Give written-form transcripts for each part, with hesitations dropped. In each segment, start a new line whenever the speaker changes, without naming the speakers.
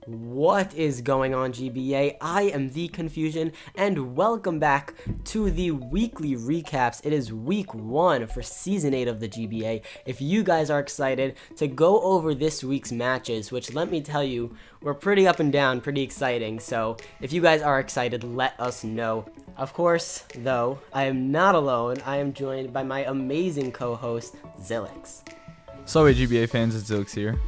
What is going on, GBA? I am The Confusion, and welcome back to the weekly recaps. It is week 1 for season 8 of the GBA. If you guys are excited to go over this week's matches, which let me tell you, were pretty up and down, pretty exciting. So if you guys are excited, let us know. Of course, though, I am not alone. I am joined by my amazing co-host, Zilix.
Sorry, GBA fans, it's Zilix here.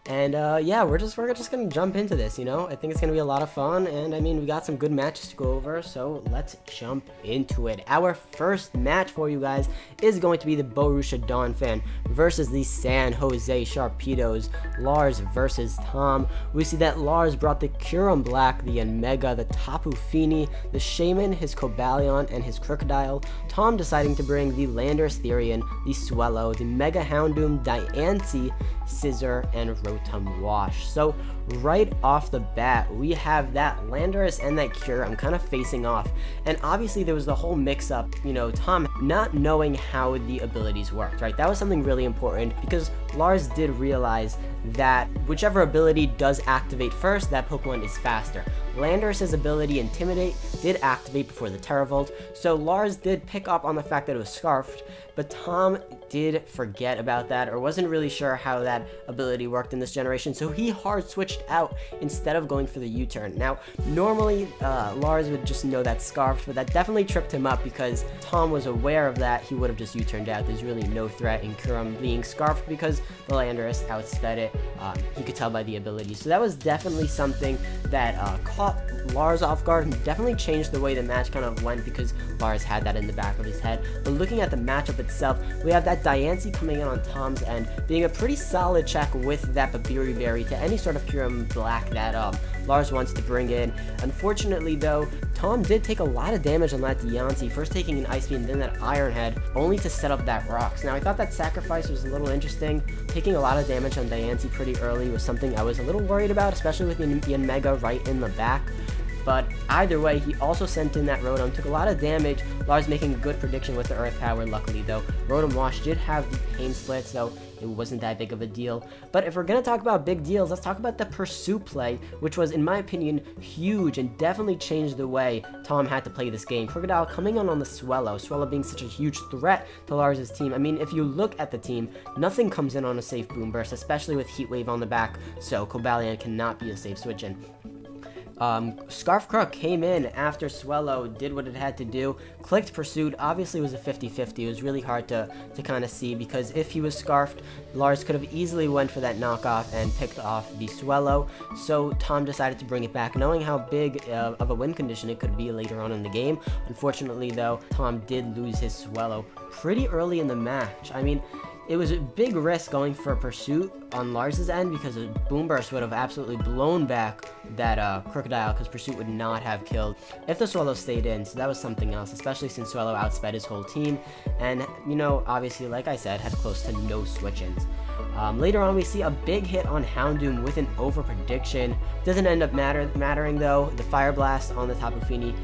And yeah, we're just gonna jump into this, you know. I think it's gonna be a lot of fun, and I mean, we got some good matches to go over, so let's jump into it. Our first match for you guys is going to be the Borussia Dortmund versus the San Jose Sharpedos. Lars versus Tom. We see that Lars brought the Curum Black, the Omega, the Tapu Fini, the Shaman, his Cobalion, and his Crocodile. Tom deciding to bring the Landorus Therian, the Swellow, the Mega Houndoom, Diancie, Scissor, and Rotom Wash. So right off the bat, we have that Landorus and that Curum kind of facing off. And obviously there was the whole mix-up, you know, Tom not knowing how the abilities worked, right? That was something really important because Lars did realize that whichever ability does activate first, that Pokemon is faster. Landorus' ability, Intimidate, did activate before the Terravolt, so Lars did pick up on the fact that it was Scarfed, but Tom did forget about that, or wasn't really sure how that ability worked in this generation, so he hard switched out instead of going for the U-turn. Now, normally, Lars would just know that Scarfed, but that definitely tripped him up because Tom was aware of that. He would have just U-turned out. There's really no threat in Curum being Scarfed because the Landorus outsped it. He could tell by the ability. So that was definitely something that caught Lars off guard and definitely changed the way the match kind of went because Lars had that in the back of his head. But looking at the matchup itself, we have that Diancie coming in on Tom's end, being a pretty solid check with that Babiri Berry to any sort of Curum Black that Lars wants to bring in. Unfortunately, though, Tom did take a lot of damage on that Diancie, first taking an Ice Beam, then that Iron Head, only to set up that Rocks. Now, I thought that sacrifice was a little interesting. Taking a lot of damage on Diancie pretty early was something I was a little worried about, especially with the Omega right in the back. But either way, he also sent in that Rotom, took a lot of damage. Lars making a good prediction with the Earth Power, luckily though. Rotom Wash did have the Pain Split, so it wasn't that big of a deal. But if we're going to talk about big deals, let's talk about the Pursuit play, which was, in my opinion, huge and definitely changed the way Tom had to play this game. Crocodile coming on the Swellow, Swellow being such a huge threat to Lars' team. I mean, if you look at the team, nothing comes in on a safe Boom Burst, especially with Heat Wave on the back, so Cobalion cannot be a safe switch-in. Scarf Crook came in after Swellow did what it had to do, clicked Pursuit. Obviously it was a 50-50. It was really hard to kind of see because if he was Scarfed, Lars could have easily went for that knockoff and picked off the Swellow, so Tom decided to bring it back, knowing how big of a win condition it could be later on in the game. Unfortunately though, Tom did lose his Swellow pretty early in the match. I mean, it was a big risk going for a Pursuit on Lars' end because a Boom Burst would have absolutely blown back that Crocodile because Pursuit would not have killed if the Swellow stayed in, so that was something else, especially since Swellow outsped his whole team and, you know, obviously, like I said, had close to no switch-ins. Later on, we see a big hit on Houndoom with an over-prediction. Doesn't end up mattering, though. The Fire Blast on the Tapu Fini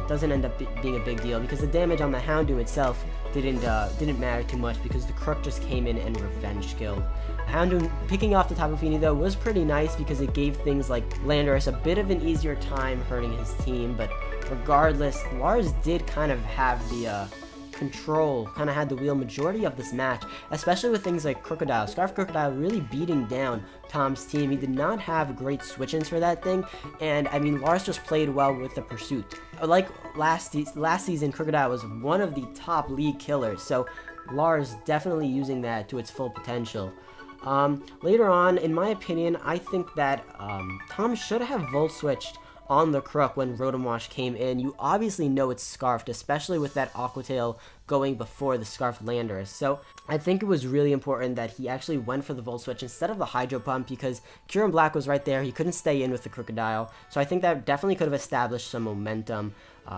doesn't end up being a big deal because the damage on the Houndoom itself didn't matter too much because the Crook just came in and revenge killed. Houndoom picking off the Tapu Fini though was pretty nice because it gave things like Landorus a bit of an easier time hurting his team, but regardless, Lars did kind of have the control, kind of had the wheel majority of this match, especially with things like Crocodile. Scarf Crocodile really beating down Tom's team. He did not have great switch-ins for that thing, and I mean, Lars just played well with the Pursuit. Like last season, Crocodile was one of the top league killers, so Lars definitely using that to its full potential. Later on, in my opinion, I think that Tom should have Volt Switched on the Crook when Rotom Wash came in. You obviously know it's Scarfed, especially with that Aqua Tail going before the Scarfed Landorus. So I think it was really important that he actually went for the Volt Switch instead of the Hydro Pump because Curum Black was right there. He couldn't stay in with the Crocodile. So I think that definitely could have established some momentum.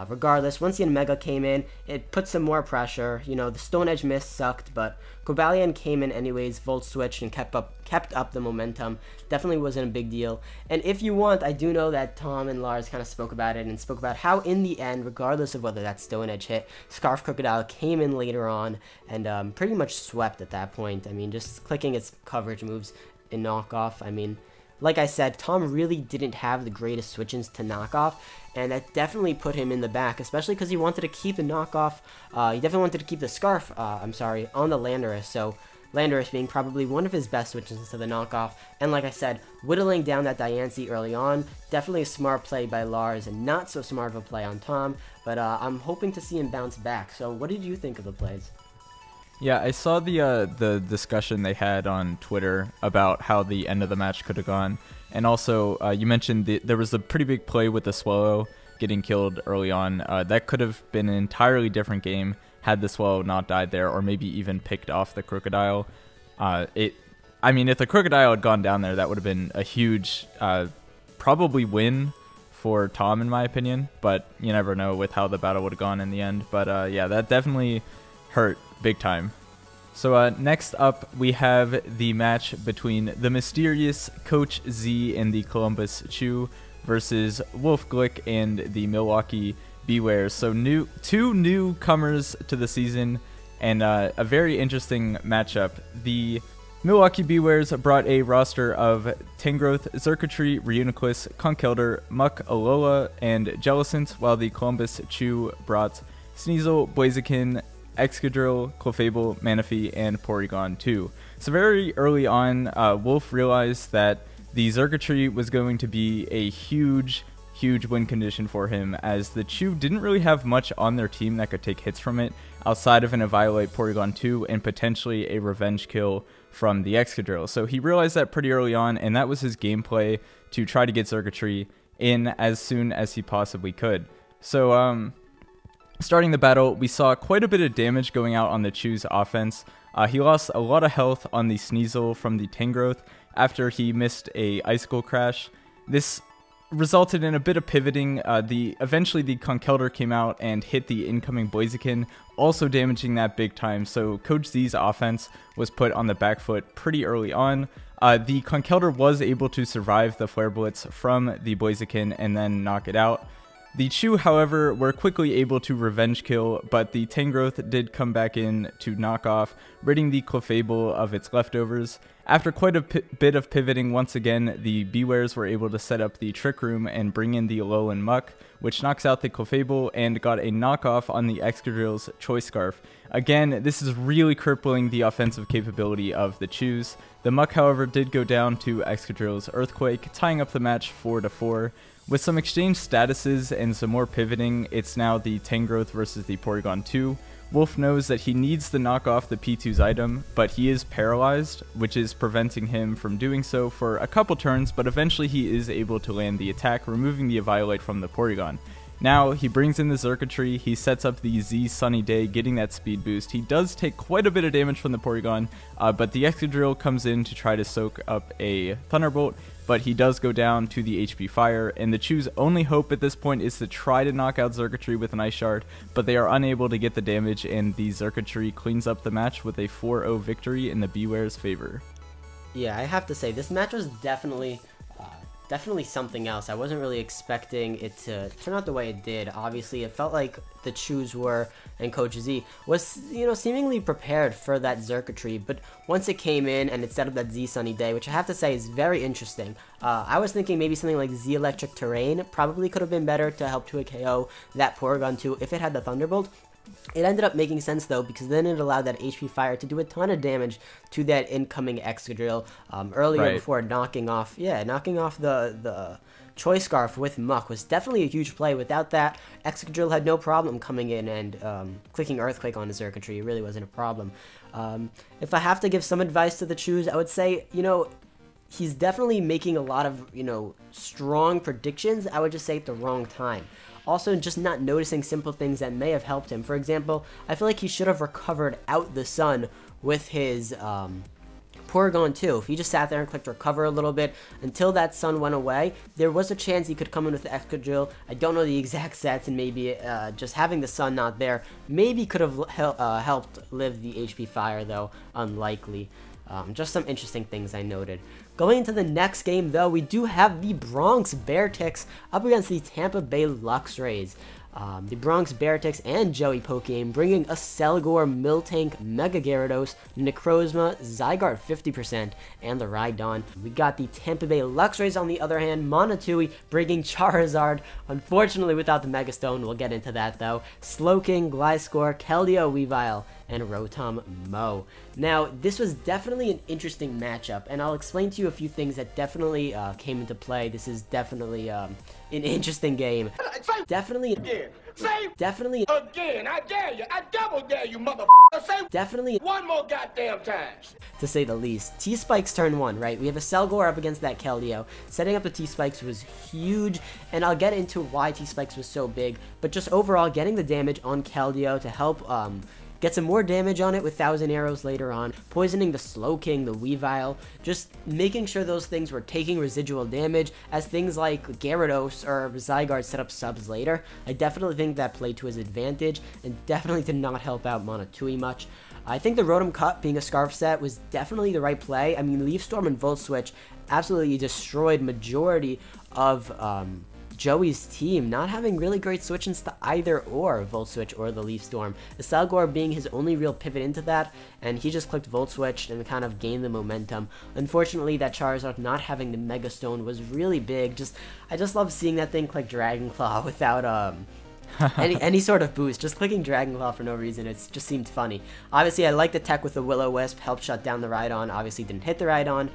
Regardless, once the Omega came in, it put some more pressure. You know, the Stone Edge miss sucked, but Cobalion came in anyways, Volt Switch, and kept up the momentum. Definitely wasn't a big deal. And if you want, I do know that Tom and Lars kind of spoke about it and spoke about how in the end, regardless of whether that Stone Edge hit, Scarf Crocodile came in later on and pretty much swept at that point. I mean, just clicking its coverage moves in knockoff, I mean, like I said, Tom really didn't have the greatest switch-ins to knock off, and that definitely put him in the back, especially because he wanted to keep the knockoff, he definitely wanted to keep the scarf, on the Landorus, so Landorus being probably one of his best switches to the knockoff, and like I said, whittling down that Diancie early on, definitely a smart play by Lars, and not so smart of a play on Tom, but I'm hoping to see him bounce back. So what did you think of the plays?
Yeah, I saw the discussion they had on Twitter about how the end of the match could have gone, and also you mentioned there was a pretty big play with the Swallow getting killed early on. That could have been an entirely different game had the Swallow not died there, or maybe even picked off the Crocodile. I mean, if the Crocodile had gone down there, that would have been a huge, probably win for Tom, in my opinion. But you never know with how the battle would have gone in the end. But yeah, that definitely hurt big time. So next up, we have the match between the mysterious Coach Z and the Columbus Chew versus Wolf Glick and the Milwaukee Beware. So two newcomers to the season, and a very interesting matchup. The Milwaukee Bewares brought a roster of Tangrowth, Xurkitree, Reuniclus, Conkeldurr, Muck, Alola, and Jellicent, while the Columbus Chew brought Sneasel, Blaziken, Excadrill, Clefable, Manaphy, and Porygon 2. So very early on, Wolf realized that the Xurkitree was going to be a huge win condition for him, as the Chew didn't really have much on their team that could take hits from it, outside of an Eviolite Porygon 2 and potentially a revenge kill from the Excadrill. So he realized that pretty early on, and that was his gameplay, to try to get Xurkitree in as soon as he possibly could. So starting the battle, we saw quite a bit of damage going out on the Chew's offense. He lost a lot of health on the Sneasel from the Tangrowth after he missed a Icicle Crash. This resulted in a bit of pivoting. Eventually the Conkeldurr came out and hit the incoming Blaziken, also damaging that big time. So Coach Z's offense was put on the back foot pretty early on. The Conkeldurr was able to survive the Flare Blitz from the Blaziken and then knock it out. The Chew, however, were quickly able to revenge kill, but the Tangrowth did come back in to knock off, ridding the Clefable of its leftovers. After quite a bit of pivoting once again, the Bewares were able to set up the Trick Room and bring in the Alolan Muck, which knocks out the Clefable and got a knockoff on the Excadrill's Choice Scarf. Again, this is really crippling the offensive capability of the Chews. The Muck, however, did go down to Excadrill's Earthquake, tying up the match 4-4. With some exchange statuses and some more pivoting, it's now the Tangrowth versus the Porygon 2. Wolf knows that he needs to knock off the P2's item, but he is paralyzed, which is preventing him from doing so for a couple turns, but eventually he is able to land the attack, removing the Eviolite from the Porygon. Now, he brings in the Xurkitree, he sets up the Z Sunny Day, getting that speed boost. He does take quite a bit of damage from the Porygon, but the Excadrill comes in to try to soak up a Thunderbolt, but he does go down to the HP Fire, and the Chew's only hope at this point is to try to knock out Xurkitree with an Ice Shard, but they are unable to get the damage, and the Xurkitree cleans up the match with a 4-0 victory in the Beware's favor.
Yeah, I have to say, this match was definitely something else. I wasn't really expecting it to turn out the way it did. Obviously, it felt like the Chews were, and Coach Z was, seemingly prepared for that Xurkitree, but once it came in and it set up that Z Sunny Day, which I have to say is very interesting. I was thinking maybe something like Z Electric Terrain probably could have been better to help to a KO that Porygon 2 if it had the Thunderbolt. It ended up making sense though, because then it allowed that HP Fire to do a ton of damage to that incoming Excadrill earlier before knocking off the Choice Scarf with Muck was definitely a huge play. Without that, Excadrill had no problem coming in and clicking Earthquake on his Xurkitree. It really wasn't a problem. If I have to give some advice to the Chews, I would say, he's definitely making a lot of, strong predictions. I would just say at the wrong time. Also, just not noticing simple things that may have helped him. For example, I feel like he should have recovered out the sun with his Porygon 2. If he just sat there and clicked recover a little bit until that sun went away, there was a chance he could come in with the Excadrill. I don't know the exact stats, and maybe just having the sun not there maybe could have helped live the HP Fire, though unlikely. Just some interesting things I noted. Going into the next game, though, we do have the Bronx Bearticks up against the Tampa Bay Luxrays. The Bronx Beartix and Joey Pokegame bringing a Selgor, Miltank, Mega Gyarados, Necrozma, Zygarde 50%, and the Rhydon. We got the Tampa Bay Luxrays on the other hand, Monotui bringing Charizard, unfortunately without the Mega Stone, we'll get into that though, Slowking, Gliscor, Keldeo, Weavile, and Rotom Mo. Now, this was definitely an interesting matchup, and I'll explain to you a few things that definitely came into play. This is definitely an interesting game. Definitely again. Definitely again. I dare you. I double dare you, motherfucker. Say definitely one more goddamn time. To say the least. T-Spikes turn 1, right? We have a Selgor up against that Keldeo. Setting up the T-Spikes was huge, and I'll get into why T-Spikes was so big, but just overall getting the damage on Keldeo to help get some more damage on it with Thousand Arrows later on, poisoning the Slowking, the Weavile, just making sure those things were taking residual damage as things like Gyarados or Zygarde set up subs later. I definitely think that played to his advantage and definitely did not help out Monotui much. I think the Rotom Cut being a Scarf set was definitely the right play. I mean, Leaf Storm and Volt Switch absolutely destroyed majority of Joey's team, not having really great switch-ins to either or Volt Switch or the Leaf Storm. The Selgor being his only real pivot into that, and he just clicked Volt Switch and kind of gained the momentum. Unfortunately, that Charizard not having the Mega Stone was really big. I just love seeing that thing click Dragon Claw without any sort of boost. Just clicking Dragon Claw for no reason, it just seemed funny. Obviously, I like the tech with the Will-O-Wisp, helped shut down the Rhydon. Obviously, didn't hit the Rhydon.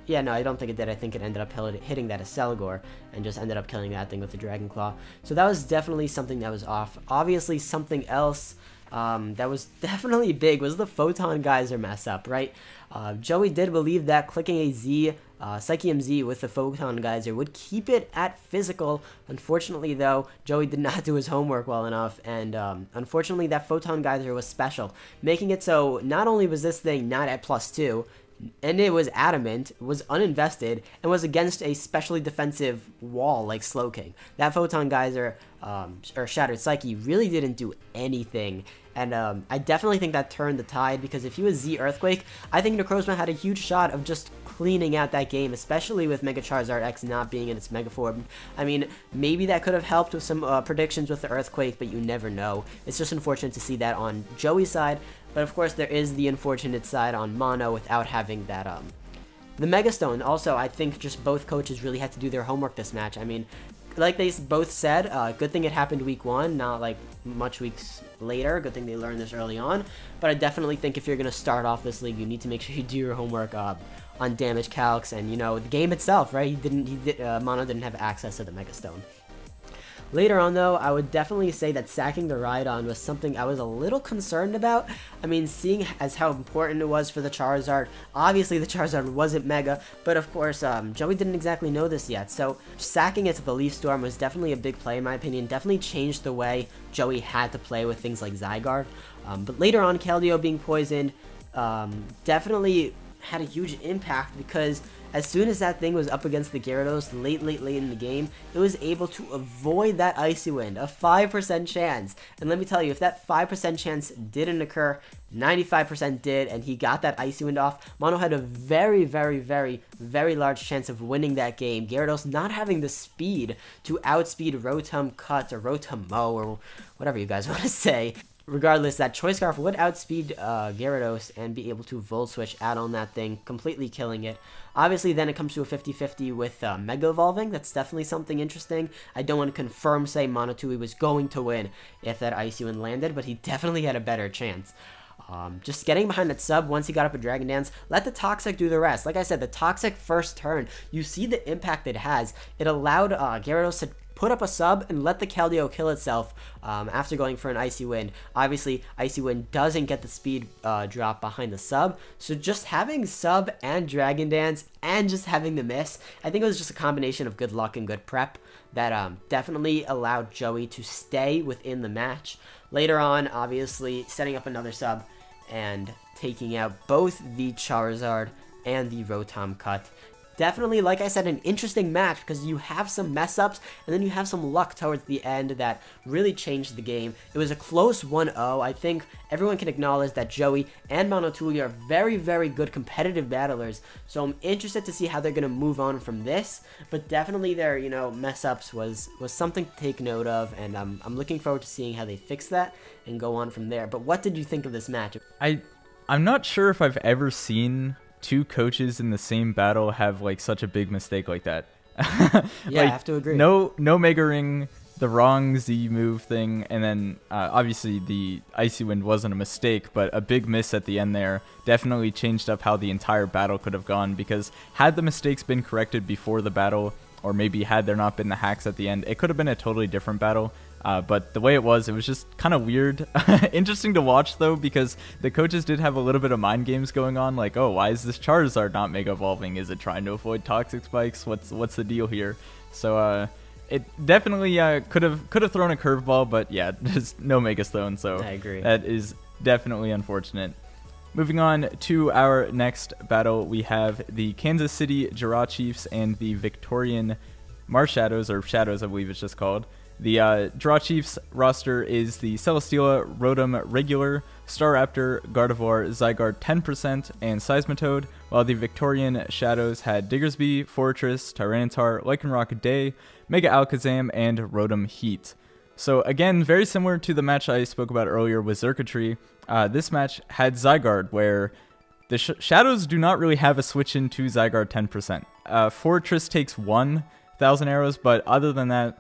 Yeah, no, I don't think it did. I think it ended up hitting that Selgor and just ended up killing that thing with the Dragon Claw. So that was definitely something that was off. Obviously, something else that was definitely big was the Photon Geyser mess up, right? Joey did believe that clicking a Z, Psychium Z with the Photon Geyser would keep it at physical. Unfortunately, though, Joey did not do his homework well enough, and unfortunately, that Photon Geyser was special, making it so not only was this thing not at +2, and it was adamant, was uninvested, and was against a specially defensive wall like Slowking. That Photon Geyser, or Shattered Psyche, really didn't do anything, and I definitely think that turned the tide, because if he was Z Earthquake, I think Necrozma had a huge shot of just cleaning out that game, especially with Mega Charizard X not being in its Mega form. I mean, maybe that could have helped with some predictions with the Earthquake, but you never know. It's just unfortunate to see that on Joey's side, but of course there is the unfortunate side on Mono without having that, the Mega Stone. Also, I think just both coaches really had to do their homework this match. I mean, like they both said, good thing it happened week 1, not like much weeks later. Good thing they learned this early on, but I definitely think if you're going to start off this league, you need to make sure you do your homework on damage calcs and, you know, the game itself, right? Mono didn't have access to the Mega Stone. Later on, though, I would definitely say that sacking the Rhydon was something I was a little concerned about. I mean, seeing as how important it was for the Charizard, obviously the Charizard wasn't Mega, but of course, Joey didn't exactly know this yet, so sacking it to the Leaf Storm was definitely a big play in my opinion, definitely changed the way Joey had to play with things like Zygarde. But later on, Keldeo being poisoned definitely had a huge impact, because as soon as that thing was up against the Gyarados late in the game, it was able to avoid that Icy Wind, a 5% chance. And let me tell you, if that 5% chance didn't occur, 95% did, and he got that Icy Wind off, Mono had a very large chance of winning that game. Gyarados not having the speed to outspeed Rotom Cut or Rotom Mo, or whatever you guys want to say. Regardless, that Choice Scarf would outspeed Gyarados and be able to Volt Switch out on that thing, completely killing it. Obviously, then it comes to a 50-50 with Mega Evolving. That's definitely something interesting. I don't want to say Monotui was going to win if that Icy Wind landed, but he definitely had a better chance. Just getting behind that sub once he got up a Dragon Dance, let the Toxic do the rest. Like I said, the Toxic first turn, you see the impact it has. It allowed Gyarados to put up a sub and let the Keldeo kill itself after going for an Icy Wind. Obviously, Icy Wind doesn't get the speed drop behind the sub, so just having sub and Dragon Dance and just having the miss, I think it was just a combination of good luck and good prep that definitely allowed Joey to stay within the match. Later on, obviously, setting up another sub and taking out both the Charizard and the Rotom Cut. definitely, like I said, an interesting match because you have some mess ups and then you have some luck towards the end that really changed the game. It was a close 1-0. I think everyone can acknowledge that Joey and Monotuli are very, very good competitive battlers, so I'm interested to see how they're going to move on from this, but definitely their, you know, mess ups was something to take note of, and I'm looking forward to seeing how they fix that and go on from there. But what did you think of this match?
I'm not sure if I've ever seen two coaches in the same battle have like such a big mistake like that.
Yeah, I have to agree.
No Mega Ring, the wrong Z move thing, and then obviously the Icy Wind wasn't a mistake, but a big miss at the end there definitely changed up how the entire battle could have gone, because had the mistakes been corrected before the battle, or maybe had there not been the hacks at the end, it could have been a totally different battle. But the way it was just kind of weird. Interesting to watch, though, because the coaches did have a little bit of mind games going on, like, oh, why is this Charizard not Mega Evolving? Is it trying to avoid Toxic Spikes? What's the deal here? So it definitely could have thrown a curveball, but yeah, just no Mega Stone, so
I agree.
That is definitely unfortunate. Moving on to our next battle, we have the Kansas City Jirachi and the Victorian Marsh Shadows, or Shadows I believe it's just called. The Jirachi's roster is the Celesteela, Rotom Regular, Staraptor, Gardevoir, Zygarde 10%, and Seismitoad, while the Victorian Shadows had Diggersby, Fortress, Tyranitar, Lycanroc Day, Mega Alakazam, and Rotom Heat. So again, very similar to the match I spoke about earlier with Xurkitree, this match had Zygarde, where the Shadows do not really have a switch into Zygarde 10%. Fortress takes 1,000 arrows, but other than that,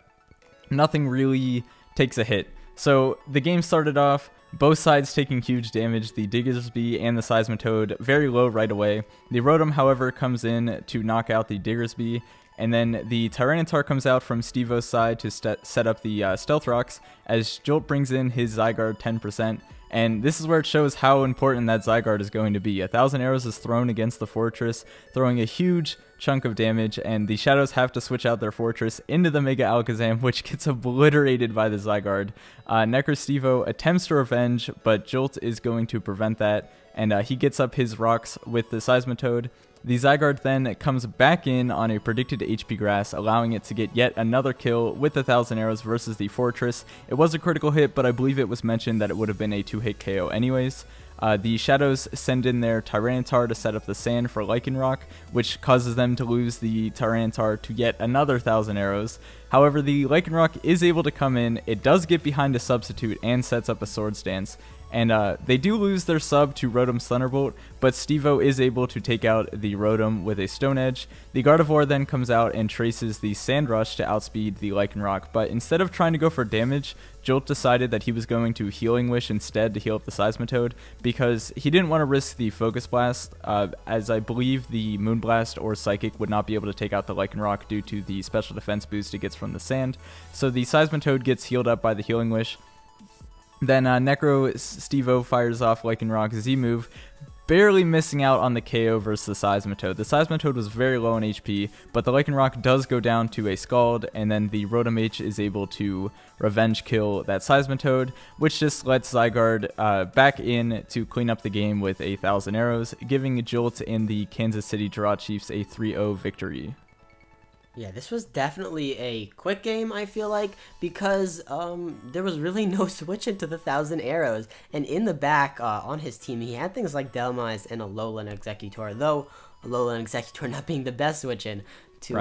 nothing really takes a hit. So the game started off, both sides taking huge damage, the Diggersby and the Seismitoad very low right away. The Rotom, however, comes in to knock out the Diggersby, and then the Tyranitar comes out from Stevo's side to set up the Stealth Rocks, as Jolt brings in his Zygarde 10%. And this is where it shows how important that Zygarde is going to be. 1,000 arrows is thrown against the Fortress, throwing a huge chunk of damage, and the Shadows have to switch out their Fortress into the Mega Alakazam, which gets obliterated by the Zygarde. Stevo attempts to revenge, but Jolt is going to prevent that, and he gets up his rocks with the Seismitoad. The Zygarde then comes back in on a predicted HP grass, allowing it to get yet another kill with 1,000 arrows versus the Fortress. It was a critical hit, but I believe it was mentioned that it would have been a 2-hit KO anyways. The Shadows send in their Tyranitar to set up the Sand for Lycanroc, which causes them to lose the Tyranitar to yet another 1,000 arrows. However, the Lycanroc is able to come in, it does get behind a substitute and sets up a Swords Dance. And they do lose their sub to Rotom's Thunderbolt, but Stevo is able to take out the Rotom with a Stone Edge. The Gardevoir then comes out and traces the Sand Rush to outspeed the Lycanroc, but instead of trying to go for damage, Jolt decided that he was going to Healing Wish instead to heal up the Seismitoad, because he didn't want to risk the Focus Blast, as I believe the Moonblast or Psychic would not be able to take out the Lycanroc due to the special defense boost it gets from the sand. So the Seismitoad gets healed up by the Healing Wish. Then Necro Stevo fires off Lycanroc's Z-move, barely missing out on the KO versus the Seismitoad. The Seismitoad was very low on HP, but the Lycanroc does go down to a Scald, and then the Rotom H is able to revenge kill that Seismitoad, which just lets Zygarde back in to clean up the game with 1,000 arrows, giving Jolt and the Kansas City Jirachi a 3-0 victory.
Yeah, this was definitely a quick game, I feel like, because there was really no switch into the 1,000 arrows. And in the back, on his team, he had things like Delmise and Alolan Executor, though Alolan Executor not being the best switch in to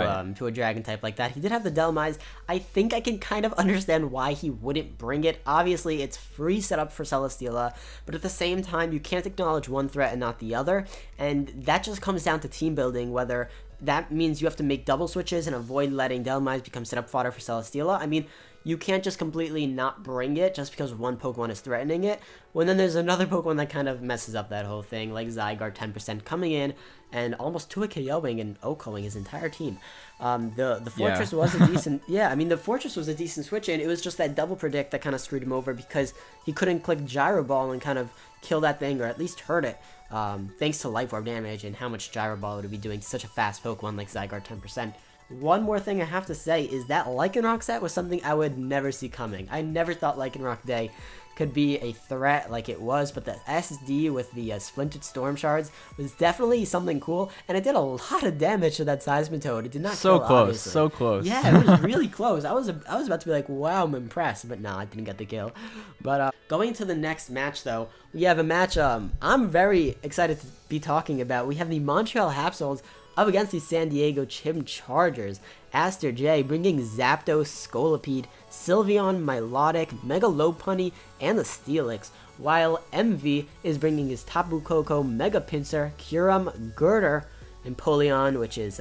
a dragon type like that. He did have the Delmise. I think I can kind of understand why he wouldn't bring it. Obviously, it's free setup for Celesteela, but at the same time, you can't acknowledge one threat and not the other. And that just comes down to team building, whether that means you have to make double switches and avoid letting Delmise become setup fodder for Celesteela. I mean, you can't just completely not bring it just because one Pokemon is threatening it, when then there's another Pokemon that kind of messes up that whole thing, like Zygarde 10% coming in and almost 2 KOing and OHKOing his entire team. The Fortress was a decent, I mean, the Fortress was a decent switch in. It was just that double predict that kind of screwed him over because he couldn't click Gyro Ball and kind of kill that thing, or at least hurt it. Thanks to Life Orb damage and how much Gyro Ball would be doing to such a fast Pokemon like Zygarde 10%. One more thing I have to say is that Lycanroc set was something I would never see coming. I never thought Lycanroc Day could be a threat like it was, but the SD with the splintered storm shards was definitely something cool, and it did a lot of damage to that Seismitoad. It did not
so
kill,
close,
obviously.
so close.
Yeah, it was really close. I was about to be like, wow, I'm impressed, but no, I didn't get the kill. But going to the next match, though, we have a match I'm very excited to be talking about. We have the Montreal Hapsols up against the San Diego Chim Chargers. Aster J bringing Zapdos, Scolipede, Sylveon, Milotic, Mega Lopunny, and the Steelix, while MV is bringing his Tapu Koko, Mega Pinsir, Kyurem, Girder, and Polion, which is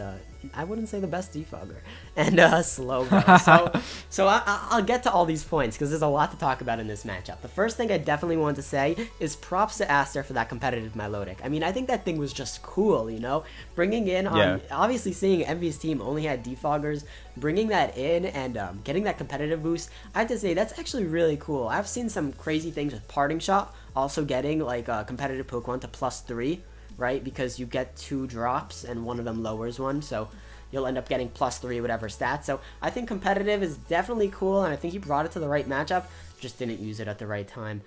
I wouldn't say the best defogger, and Slowbro. So I'll get to all these points because there's a lot to talk about in this matchup. The first thing I definitely want to say is props to Aster for that competitive Milotic. I mean, I think that thing was just cool, you know? Bringing in, obviously seeing Envy's team only had defoggers, bringing that in and getting that competitive boost, I have to say that's actually really cool. I've seen some crazy things with Parting Shot, also getting like a competitive Pokemon to +3. Right, because you get 2 drops and one of them lowers one, so you'll end up getting +3 whatever stats. So I think competitive is definitely cool, and I think he brought it to the right matchup, just didn't use it at the right time.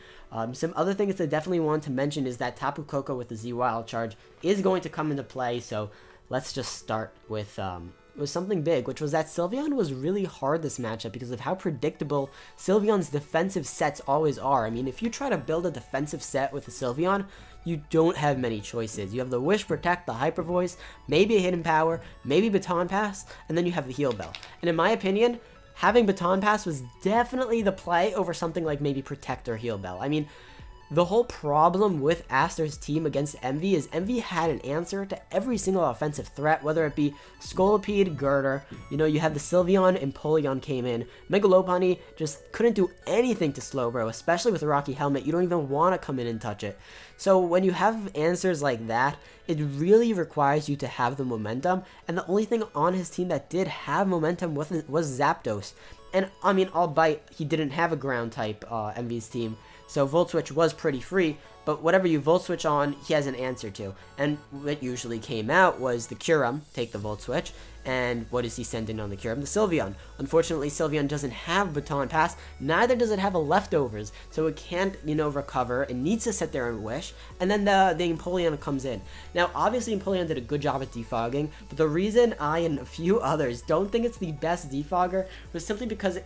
Some other things that I definitely want to mention is that Tapu Koko with the Z Wild Charge is going to come into play, so let's just start with something big, which was that Sylveon was really hard this matchup because of how predictable Sylveon's defensive sets always are. I mean, if you try to build a defensive set with a Sylveon, you don't have many choices. You have the Wish, Protect, the Hyper Voice, maybe a Hidden Power, maybe Baton Pass, and then you have the Heal Bell. And in my opinion, having Baton Pass was definitely the play over something like maybe Protect or Heal Bell. I mean, the whole problem with Aster's team against Envy is Envy had an answer to every single offensive threat, whether it be Scolipede, Girder, you know, you had the Sylveon and Polion came in. Mega Lopunny just couldn't do anything to Slowbro, especially with a Rocky Helmet. You don't even want to come in and touch it. So when you have answers like that, it really requires you to have the momentum, and the only thing on his team that did have momentum was Zapdos. And I mean, albeit he didn't have a ground type, Envy's team, so Volt Switch was pretty free, but whatever you Volt Switch on, he has an answer to. And what usually came out was the Kyurem, take the Volt Switch, and what does he send in on the Kyurem? The Sylveon. Unfortunately, Sylveon doesn't have Baton Pass, neither does it have a Leftovers, so it can't, you know, recover. It needs to sit there and wish, and then the Empoleon comes in. Now, obviously, Empoleon did a good job at defogging, but the reason I and a few others don't think it's the best defogger was simply because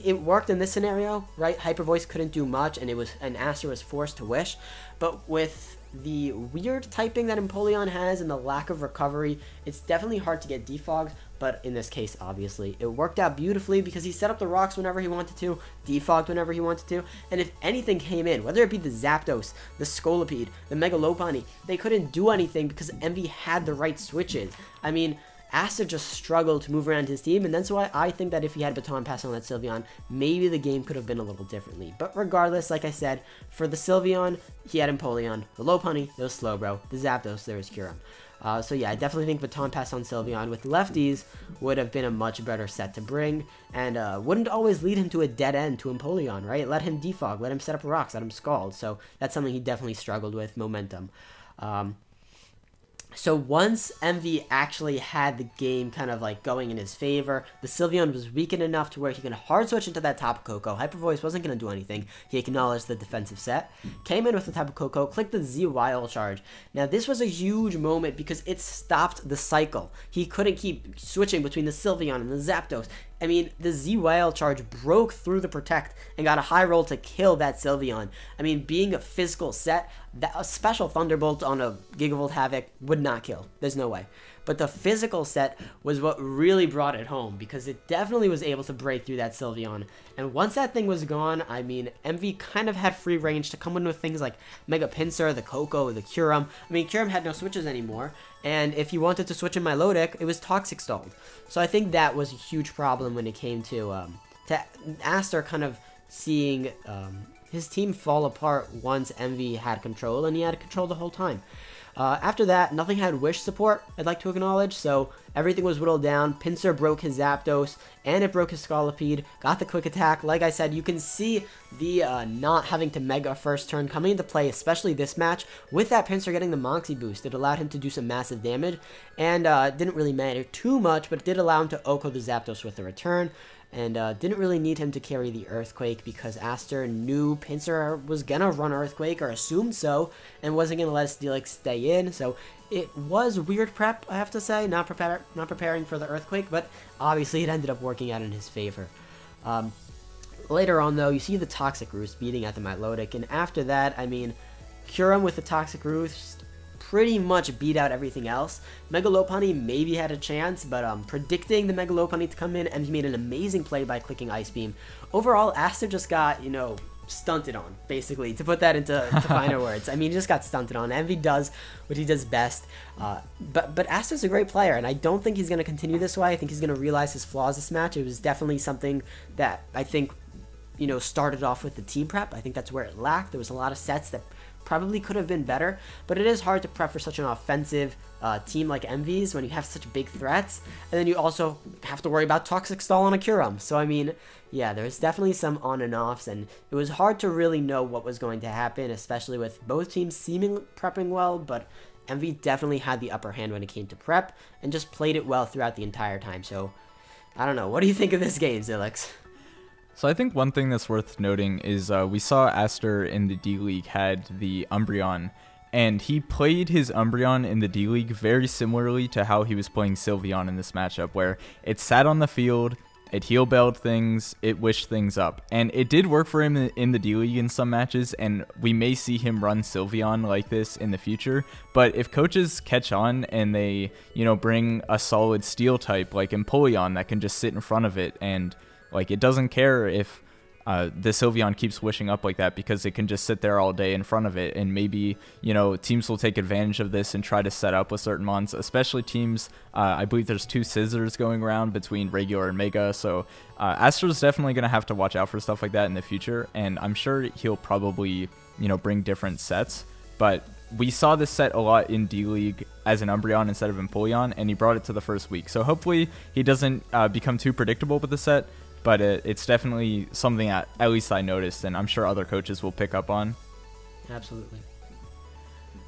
it worked in this scenario, right? Hyper Voice couldn't do much, and Aster was forced to wish, but with the weird typing that Empoleon has and the lack of recovery, it's definitely hard to get defogged, but in this case, obviously, it worked out beautifully because he set up the rocks whenever he wanted to, defogged whenever he wanted to, and if anything came in, whether it be the Zapdos, the Scolipede, the Mega Lopunny, they couldn't do anything because Envy had the right switches. I mean, Aster just struggled to move around his team, and that's why I think that if he had Baton Pass on that Sylveon, maybe the game could have been a little differently. But regardless, like I said, for the Sylveon, he had Empoleon, the Lopunny, there was Slowbro, the Zapdos, there was Kyurem. So yeah, I definitely think Baton Pass on Sylveon with lefties would have been a much better set to bring, and wouldn't always lead him to a dead end to Empoleon, right? Let him defog, let him set up rocks, let him scald, so that's something he definitely struggled with, momentum. So once Envy actually had the game kind of like going in his favor, the Sylveon was weakened enough to where he could hard switch into that Tapu Koko. Hyper Voice wasn't going to do anything. He acknowledged the defensive set, came in with the Tapu Koko, clicked the Z Wild Charge. Now this was a huge moment because it stopped the cycle. He couldn't keep switching between the Sylveon and the Zapdos. I mean, the Z Wild Charge broke through the Protect and got a high roll to kill that Sylveon. I mean, being a physical set, a special Thunderbolt on a Gigavolt Havoc would not kill. There's no way. But the physical set was what really brought it home because it definitely was able to break through that Sylveon. And once that thing was gone, I mean, Envy kind of had free range to come in with things like Mega Pinsir, the Koko, the Kyurem. I mean, Kyurem had no switches anymore. And if you wanted to switch in Milotic, it was Toxic Stalled. So I think that was a huge problem when it came to Aster kind of seeing his team fall apart once Envy had control, and he had control the whole time. After that, nothing had Wish support, I'd like to acknowledge, so everything was whittled down. Pinsir broke his Zapdos, and it broke his Scolipede, got the quick attack. Like I said, you can see the not having to Mega first turn coming into play, especially this match. With that Pinsir getting the Moxie boost, it allowed him to do some massive damage, and it didn't really matter too much, but it did allow him to Oko the Zapdos with the return. And didn't really need him to carry the Earthquake because Aster knew Pinsir was going to run Earthquake, or assumed so, and wasn't going to let Steelix stay in. So it was weird prep, I have to say, not preparing for the Earthquake, but obviously it ended up working out in his favor. Later on, though, you see the Toxic Roost beating at the Milotic, and after that, I mean, Kyurem with the Toxic Roost pretty much beat out everything else. Mega Lopunny maybe had a chance, but predicting the Mega Lopunny to come in, and he made an amazing play by clicking Ice Beam. Overall, Aster just got, you know, stunted on, basically, to put that into finer words. I mean, he just got stunted on. Envy does what he does best, but Aster's a great player, and I don't think he's going to continue this way. I think he's going to realize his flaws this match. It was definitely something that I think, you know, started off with the team prep. I think that's where it lacked. There was a lot of sets that probably could have been better, but it is hard to prep for such an offensive team like Envy's when you have such big threats, and then you also have to worry about Toxic Stall on a Kyurem. So I mean, yeah, there's definitely some on and offs, and it was hard to really know what was going to happen, especially with both teams seeming prepping well, but Envy definitely had the upper hand when it came to prep, and just played it well throughout the entire time. So I don't know, what do you think of this game, Zilix?
So I think one thing that's worth noting is we saw Aster in the D-League had the Umbreon, and he played his Umbreon in the D-League very similarly to how he was playing Sylveon in this matchup, where it sat on the field, it heal belled things, it wished things up. And it did work for him in the D-League in some matches, and we may see him run Sylveon like this in the future. But if coaches catch on and they, you know, bring a solid Steel type like Empoleon that can just sit in front of it, and like, it doesn't care if the Sylveon keeps wishing up like that, because it can just sit there all day in front of it, and maybe, you know, teams will take advantage of this and try to set up with certain mons, especially teams, I believe there's 2 scissors going around between regular and mega, so Aster's definitely going to have to watch out for stuff like that in the future, and I'm sure he'll probably, you know, bring different sets, but we saw this set a lot in D-League as an Umbreon instead of Empoleon, and he brought it to the first week, so hopefully he doesn't become too predictable with the set. But it's definitely something that at least I noticed, and I'm sure other coaches will pick up on.
Absolutely.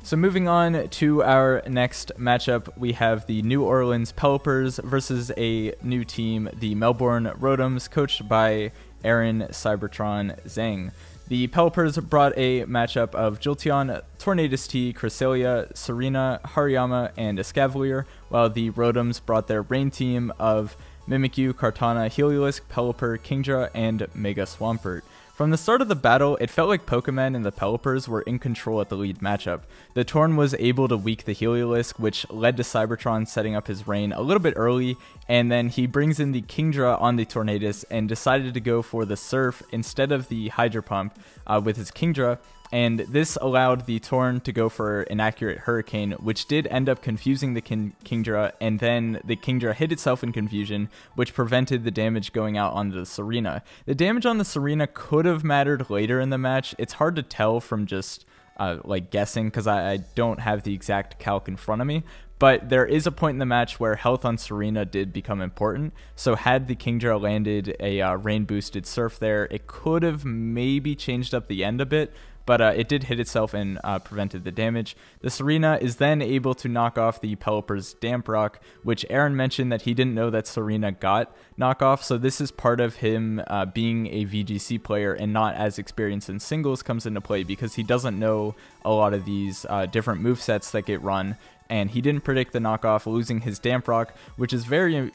So moving on to our next matchup, we have the New Orleans Pelipers versus a new team, the Melbourne Rotoms, coached by Aaron Cybertron Zhang. The Pelipers brought a matchup of Jolteon, Tornadus T, Cresselia, Serena, Hariyama, and Escavalier, while the Rotoms brought their rain team of Mimikyu, Kartana, Heliolisk, Pelipper, Kingdra, and Mega Swampert. From the start of the battle, it felt like Pokemon and the Pelipers were in control at the lead matchup. The Torn was able to weak the Heliolisk, which led to Cybertron setting up his rain a little bit early, and then he brings in the Kingdra on the Tornadus and decided to go for the Surf instead of the Hydro Pump with his Kingdra, and this allowed the Torn to go for an accurate Hurricane, which did end up confusing the Kingdra, and then the Kingdra hit itself in confusion, which prevented the damage going out onto the Serena. The damage on the Serena could have mattered later in the match. It's hard to tell from just like guessing, because I don't have the exact calc in front of me, but there is a point in the match where health on Serena did become important, so had the Kingdra landed a rain boosted Surf there, it could have maybe changed up the end a bit, but it did hit itself and prevented the damage. The Serena is then able to knock off the Pelipper's Damp Rock, which Aaron mentioned that he didn't know that Serena got knockoff, so this is part of him being a VGC player and not as experienced in singles comes into play, because he doesn't know a lot of these different movesets that get run, and he didn't predict the knockoff, losing his Damp Rock, which is very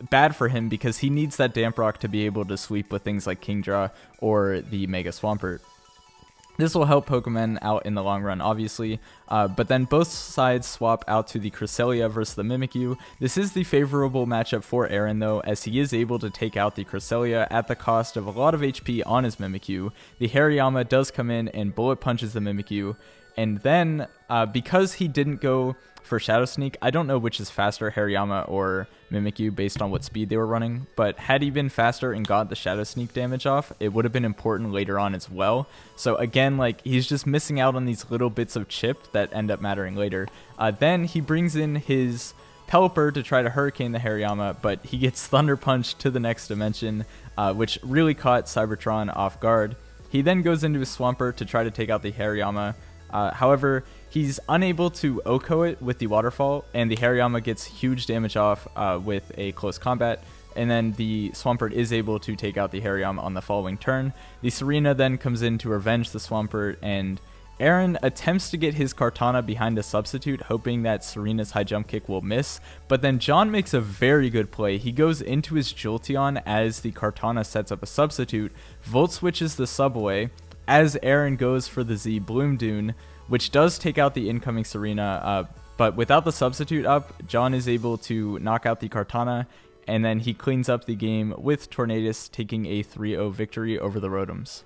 bad for him because he needs that Damp Rock to be able to sweep with things like Kingdra or the Mega Swampert. This will help Pokemon out in the long run, obviously, but then both sides swap out to the Cresselia versus the Mimikyu. This is the favorable matchup for Aaron, though, as he is able to take out the Cresselia at the cost of a lot of HP on his Mimikyu. The Hariyama does come in and bullet punches the Mimikyu, and then, because he didn't go for Shadow Sneak, I don't know which is faster, Hariyama or Mimikyu, based on what speed they were running, but had he been faster and got the Shadow Sneak damage off, it would have been important later on as well. So again, like, he's just missing out on these little bits of chip that end up mattering later. Then he brings in his Pelipper to try to hurricane the Hariyama, but he gets Thunder Punch to the next dimension, which really caught Cybertron off guard. He then goes into his Swampert to try to take out the Hariyama. However, he's unable to OHKO it with the Waterfall, and the Hariyama gets huge damage off with a close combat. And then the Swampert is able to take out the Hariyama on the following turn. The Serena then comes in to revenge the Swampert, and Aaron attempts to get his Kartana behind a substitute, hoping that Serena's high jump kick will miss, but then John makes a very good play. He goes into his Jolteon as the Kartana sets up a substitute, Volt switches the subway, as Aaron goes for the Z Bloom Dune, which does take out the incoming Serena, but without the substitute up, John is able to knock out the Kartana, and then he cleans up the game with Tornadus taking a 3-0 victory over the Rotoms.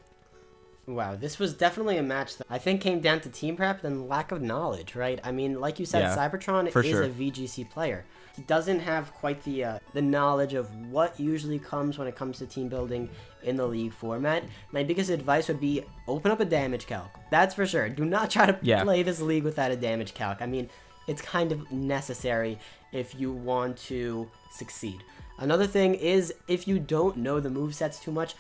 Wow, this was definitely a match that I think came down to team prep and lack of knowledge, right? I mean, like you said,
Yeah,
Cybertron is
sure.
a VGC player. He doesn't have quite the knowledge of what usually comes when it comes to team building in the League format. My biggest advice would be open up a damage calc. That's for sure. Do not try to play this league without a damage calc. I mean, it's kind of necessary if you want to succeed. Another thing is, if you don't know the movesets too much,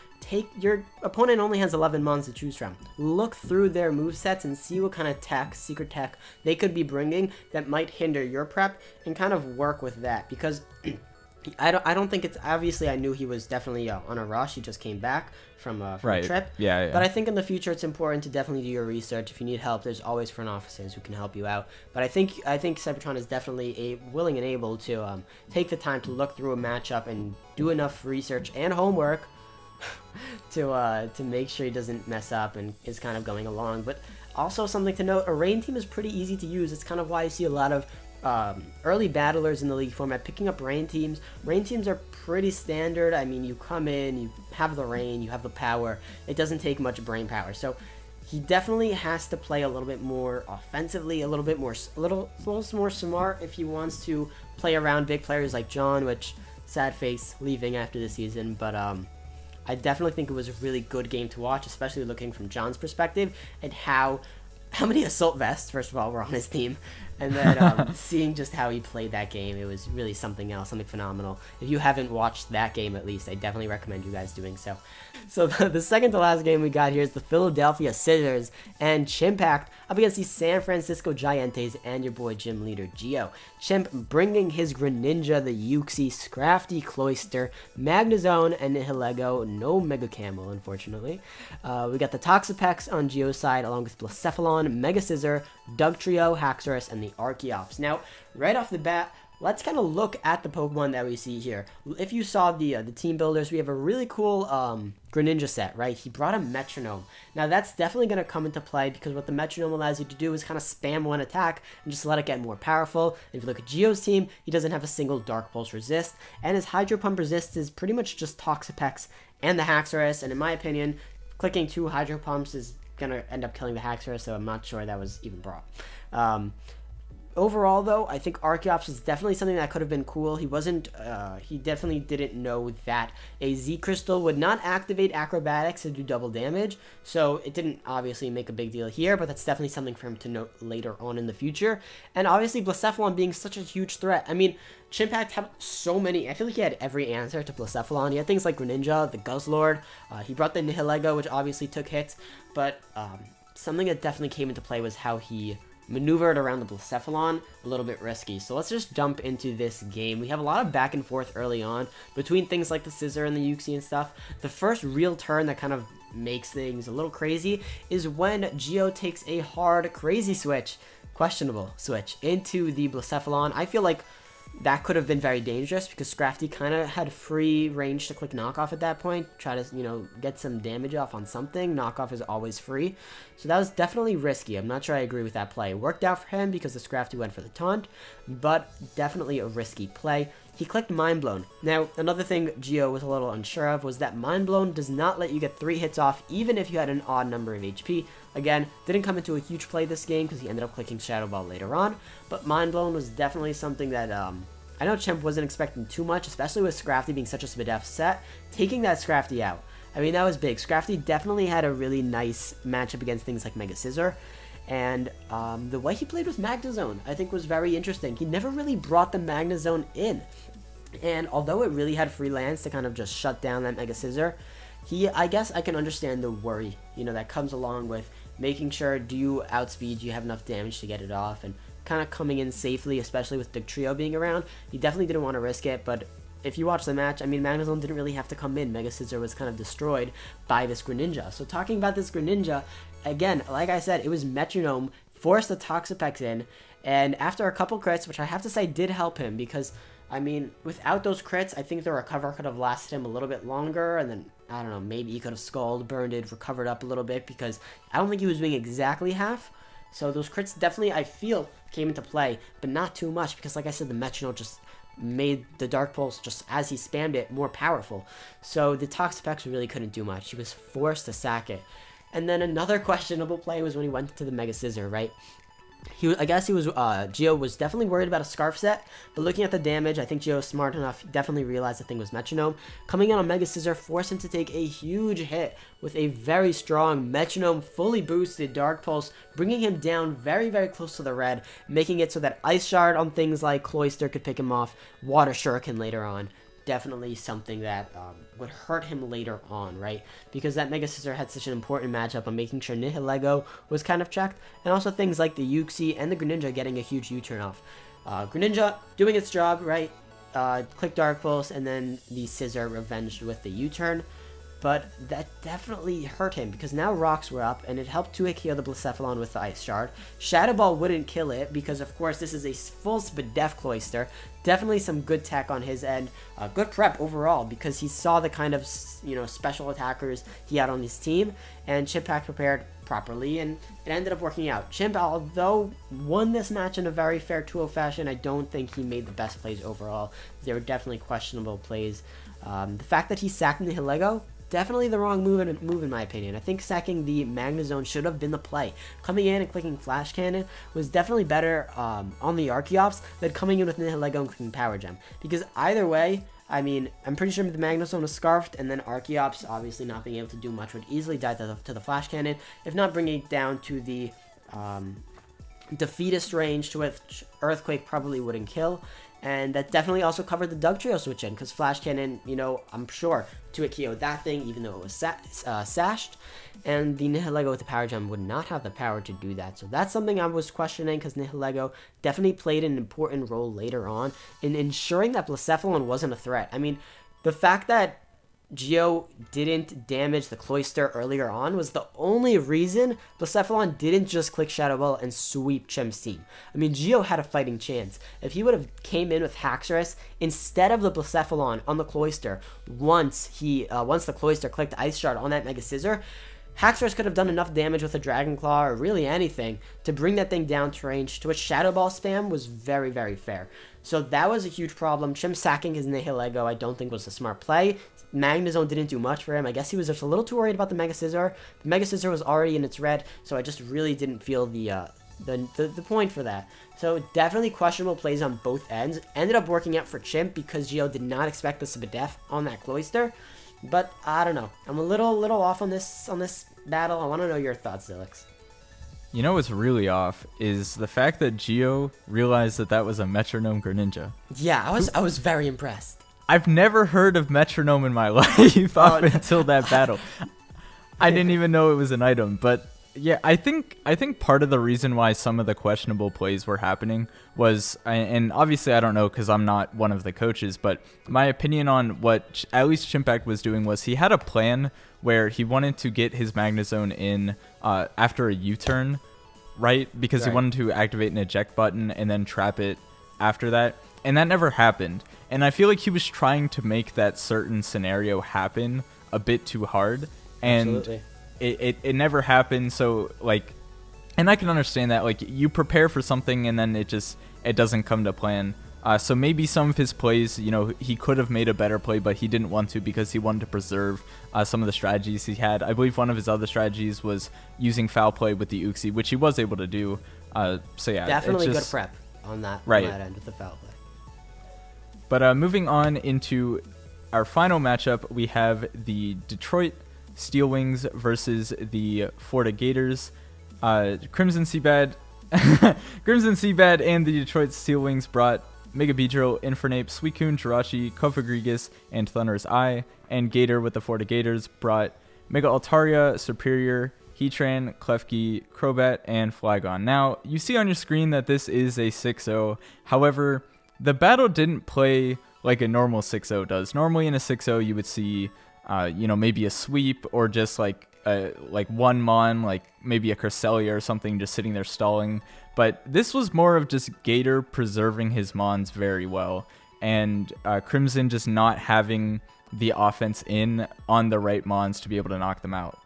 your opponent only has 11 mons to choose from. Look through their movesets and see what kind of tech, secret tech, they could be bringing that might hinder your prep, and kind of work with that, because I don't think it's, obviously I knew he was definitely on a rush. He just came back from a trip.
Yeah.
But I think in the future it's important to definitely do your research. If you need help, there's always front offices who can help you out. But I think Cybertron is definitely willing and able to take the time to look through a matchup and do enough research and homework to make sure he doesn't mess up and is kind of going along. But also something to note, a rain team is pretty easy to use. It's kind of why you see a lot of early battlers in the league format picking up rain teams. Rain teams are pretty standard. I mean, you come in, you have the rain, you have the power. It doesn't take much brain power. So he definitely has to play a little bit more offensively, a little more smart if he wants to play around big players like John, which sad face leaving after the season. But I definitely think it was a really good game to watch, especially looking from John's perspective and how many assault vests, first of all, were on his team. And then seeing just how he played that game, it was really something else, something phenomenal. If you haven't watched that game, at least, I definitely recommend you guys doing so. So the second to last game we got here is the Philadelphia Scissors and Chimpact up against the San Francisco Giants and your boy gym leader Gio. Chimp bringing his Greninja, the Uxie, Scrafty, Cloyster, Magnezone, and Nihilego. No Mega Camo, unfortunately. We got the Toxapex on Gio's side, along with Blacephalon, Mega Scissor, Dugtrio, Haxorus, and the Archeops. Now, right off the bat, let's kind of look at the Pokemon that we see here. If you saw the team builders, we have a really cool Greninja set, right? He brought a Metronome. Now, that's definitely going to come into play because what the Metronome allows you to do is kind of spam one attack and just let it get more powerful. If you look at Gio's team, he doesn't have a single Dark Pulse resist, and his Hydro Pump resist is pretty much just Toxapex and the Haxorus, and in my opinion, clicking 2 Hydro Pumps is going to end up killing the Haxorus, so I'm not sure that was even brought. Overall, though, I think Archeops is definitely something that could have been cool. He definitely didn't know that a Z-Crystal would not activate Acrobatics to do double damage, so it didn't obviously make a big deal here, but that's definitely something for him to note later on in the future. And obviously, Blacephalon being such a huge threat. I mean, Chimpact had so many, I feel like he had every answer to Blacephalon. He had things like Greninja, the Guzzlord, he brought the Nihilego, which obviously took hits, but something that definitely came into play was how he maneuvered around the Blacephalon, a little bit risky. So let's just jump into this game. We have a lot of back and forth early on between things like the Scissor and the Uxie and stuff. The first real turn that kind of makes things a little crazy is when Gio takes a hard crazy switch, questionable switch, into the Blacephalon. I feel like that could have been very dangerous because Scrafty kind of had free range to click knockoff at that point. Try to, get some damage off on something. Knockoff is always free. So that was definitely risky. I'm not sure I agree with that play. It worked out for him because the Scrafty went for the taunt, but definitely a risky play. He clicked Mind Blown. Now, another thing Gio was a little unsure of was that Mind Blown does not let you get 3 hits off even if you had an odd number of HP. Again, didn't come into a huge play this game because he ended up clicking Shadow Ball later on, but Mind Blown was definitely something that I know Chimp wasn't expecting too much, especially with Scrafty being such a Spadef set. Taking that Scrafty out, I mean, that was big. Scrafty definitely had a really nice matchup against things like Mega Scissor, And the way he played with Magnezone, I think, was very interesting. He never really brought the Magnezone in. And although it really had free lands to kind of just shut down that Mega Scissor, I guess I can understand the worry, that comes along with making sure, do you outspeed, do you have enough damage to get it off, and kind of coming in safely, especially with the trio being around. He definitely didn't want to risk it, but if you watch the match, I mean, Magnezone didn't really have to come in. Mega Scissor was kind of destroyed by this Greninja. So talking about this Greninja, again, like I said, it was Metronome, forced the Toxapex in, and after a couple crits, which I have to say did help him, because, I mean, without those crits, I think the recover could have lasted him a little bit longer, and then, I don't know, maybe he could have Scald, burned it, recovered up a little bit, because I don't think he was doing exactly half. So those crits definitely, I feel, came into play, but not too much, because like I said, the Metronome just made the Dark Pulse, just as he spammed it, more powerful. So the Toxapex really couldn't do much. He was forced to sack it. And then another questionable play was when he went to the Mega Scissor, right? I guess Gio was definitely worried about a Scarf set, but looking at the damage, I think Gio was smart enough, he definitely realized the thing was Metronome. Coming in on Mega Scissor forced him to take a huge hit with a very strong Metronome fully boosted Dark Pulse, bringing him down very, very close to the red, making it so that Ice Shard on things like Cloyster could pick him off, Water Shuriken later on. Definitely something that would hurt him later on, right? Because that Mega Scissor had such an important matchup on making sure Nihilego was kind of checked, and also things like the Uxie and the Greninja getting a huge U-turn off. Greninja doing its job, right? Click Dark Pulse, and then the Scissor revenged with the U-turn. But that definitely hurt him, because now rocks were up, and it helped to heal the Blacephalon with the Ice Shard. Shadow Ball wouldn't kill it, because of course this is a full Spadef Cloyster. Definitely some good tech on his end. Good prep overall, because he saw the kind of, special attackers he had on his team, and Chimpak prepared properly, and it ended up working out. Chimp, although won this match in a very fair 2-0 fashion, I don't think he made the best plays overall. There were definitely questionable plays. The fact that he sacked Nihilego, definitely the wrong move in my opinion. I think sacking the Magnezone should have been the play. Coming in and clicking Flash Cannon was definitely better on the Archeops than coming in with Nihilego and clicking Power Gem. Because either way, I mean, I'm pretty sure the Magnezone was scarfed, and then Archeops, obviously not being able to do much, would easily die to the Flash Cannon, if not bringing it down to the Defeatist range, to which Earthquake probably wouldn't kill. And that definitely also covered the Doug Trio switch in, because Flash Cannon, I'm sure, 2-hit KO'd that thing, even though it was sashed. And the Nihilego with the Power Gem would not have the power to do that. So that's something I was questioning, because Nihilego definitely played an important role later on in ensuring that Blacephalon wasn't a threat. I mean, the fact that Gio didn't damage the Cloyster earlier on was the only reason Blacephalon didn't just click Shadow Ball and sweep Chimp's team. I mean, Gio had a fighting chance. If he would have came in with Haxorus instead of the Blacephalon on the Cloyster, once the Cloyster clicked Ice Shard on that Mega Scissor, Haxorus could have done enough damage with a Dragon Claw or really anything to bring that thing down to range, to which Shadow Ball spam was very, very fair. So that was a huge problem. Chimp sacking his Nihilego I don't think was a smart play. Magnezone didn't do much for him. I guess he was just a little too worried about the Mega Scissor. The Mega Scissor was already in its red, so I just really didn't feel the point for that. So definitely questionable plays on both ends. Ended up working out for Chimp because Gio did not expect the Spadef on that Cloyster. But I don't know. I'm a little off on this battle. I want to know your thoughts, Zilix.
You know what's really off is the fact that Gio realized that that was a Metronome Greninja.
Yeah, I was very impressed.
I've never heard of Metronome in my life up until that battle. I didn't even know it was an item, but yeah, I think part of the reason why some of the questionable plays were happening was, and obviously I don't know because I'm not one of the coaches, but my opinion on what at least Chimpak was doing was he had a plan where he wanted to get his Magnezone in after a U-turn, right? Because he wanted to activate an eject button and then trap it after that, and that never happened. And I feel like he was trying to make that certain scenario happen a bit too hard, and it never happened. So like, and I can understand that, like, you prepare for something and then it doesn't come to plan. So maybe some of his plays, he could have made a better play, but he didn't want to because he wanted to preserve some of the strategies he had. I believe one of his other strategies was using foul play with the Uxie, which he was able to do. So yeah,
definitely good prep on that end with the foul play.
But moving on into our final matchup, we have the Detroit Steel Wings versus the Florida Gators. Crimson Seabad, Crimson Seabad and the Detroit Steel Wings brought Mega Beedrill, Infernape, Suicune, Jirachi, Kofagrigus, and Thunderous Eye, and Gator with the Florida Gators brought Mega Altaria, Superior, Heatran, Klefki, Crobat, and Flygon. Now, you see on your screen that this is a 6-0. However, the battle didn't play like a normal 6-0 does. Normally in a 6-0, you would see, maybe a sweep or just like one Mon, like maybe a Cresselia or something just sitting there stalling. But this was more of just Gator preserving his Mons very well, and Crimson just not having the offense in on the right Mons to be able to knock them out.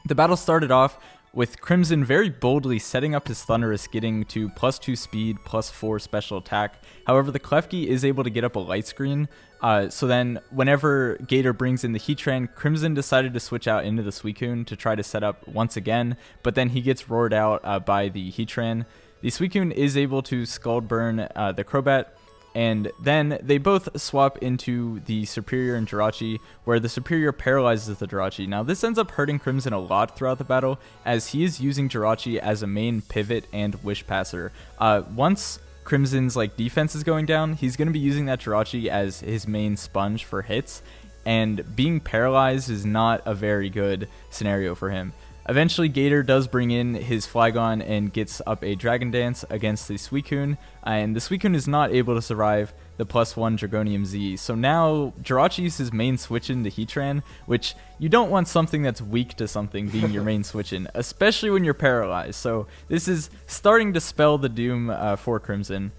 The battle started off with Crimson very boldly setting up his Thundurus, getting to +2 speed, +4 special attack. However, the Klefki is able to get up a light screen, so then whenever Gator brings in the Heatran, Crimson decided to switch out into the Suicune to try to set up once again, but then he gets roared out by the Heatran. The Suicune is able to Scald Burn the Crobat, and then they both swap into the Superior and Jirachi, where the Superior paralyzes the Jirachi. Now, this ends up hurting Crimson a lot throughout the battle, as he is using Jirachi as a main pivot and Wish Passer. Once Crimson's defense is going down, he's going to be using that Jirachi as his main sponge for hits, and being paralyzed is not a very good scenario for him. Eventually, Gator does bring in his Flygon and gets up a Dragon Dance against the Suicune, and the Suicune is not able to survive the +1 Dragonium Z. So now Jirachi is his main switch-in to Heatran, which you don't want something that's weak to something being your main switch-in, especially when you're paralyzed. So this is starting to spell the doom for Crimson.